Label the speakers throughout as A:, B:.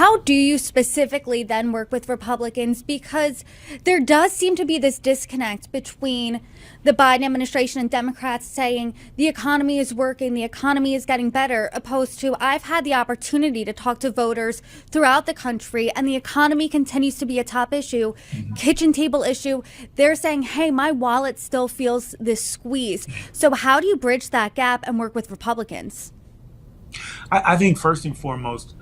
A: How do you specifically then work with Republicans? Because there does seem to be this disconnect between the Biden administration and Democrats saying the economy is working, the economy is getting better, opposed to I've had the opportunity to talk to voters throughout the country and the economy continues to be a top issue, kitchen table issue. They're saying, hey, my wallet still feels this squeeze. So how do you bridge that gap and work with Republicans?
B: I think first and foremost,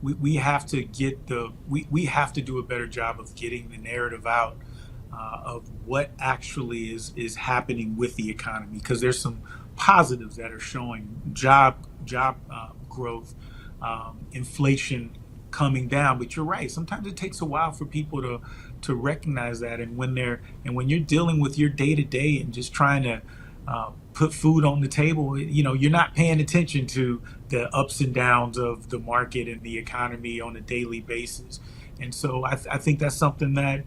B: we have to get we have to do a better job of getting the narrative out of what actually is happening with the economy, because there's some positives that are showing job growth, inflation coming down. But you're right. Sometimes it takes a while for people to recognize that, and when you're dealing with your day to day and just trying to put food on the table, you're not paying attention to the ups and downs of the market and the economy on a daily basis. And so I think that's something that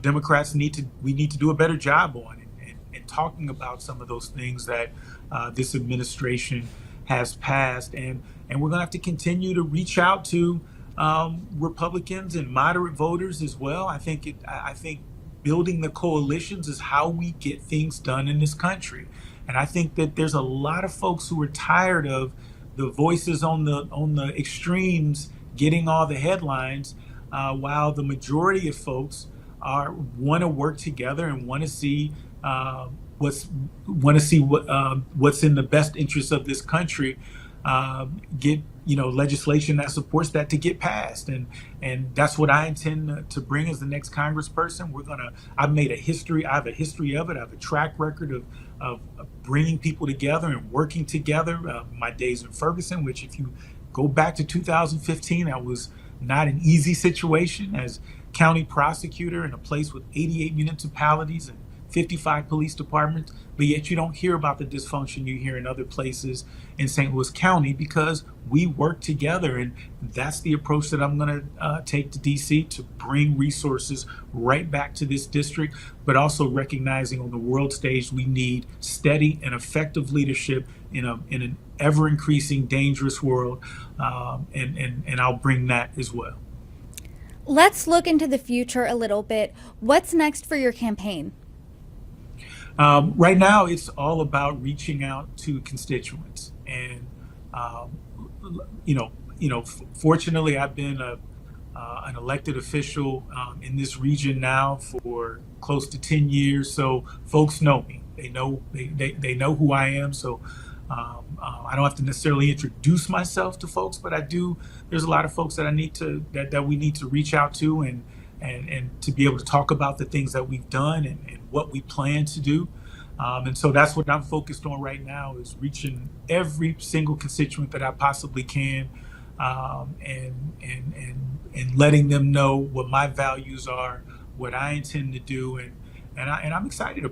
B: Democrats we need to do a better job on, and talking about some of those things that this administration has passed, and we're going to have to continue to reach out to Republicans and moderate voters as well. I think building the coalitions is how we get things done in this country. And I think that there's a lot of folks who are tired of the voices on the extremes getting all the headlines, while the majority of folks want to work together and want to see what's in the best interest of this country, get legislation that supports that to get passed, and that's what I intend to bring as the next congressperson. I have a history of it. I have a track record of bringing people together and working together. My days in Ferguson, which if you go back to 2015, that was not an easy situation as county prosecutor in a place with 88 municipalities and 55 police departments, but yet you don't hear about the dysfunction you hear in other places in St. Louis County, because we work together. And that's the approach that I'm going to take to DC, to bring resources right back to this district, but also recognizing on the world stage we need steady and effective leadership in an ever increasing dangerous world, and I'll bring that as well.
A: Let's look into the future a little bit. What's next for your campaign?
B: Right now, it's all about reaching out to constituents, and fortunately, I've been an elected official in this region now for close to 10 years. So folks know me; they know who I am. So I don't have to necessarily introduce myself to folks, but I do. There's a lot of folks that we need to reach out to, and to be able to talk about the things that we've done and what we plan to do. And so that's what I'm focused on right now, is reaching every single constituent that I possibly can, and letting them know what my values are, what I intend to do, and I'm excited about it.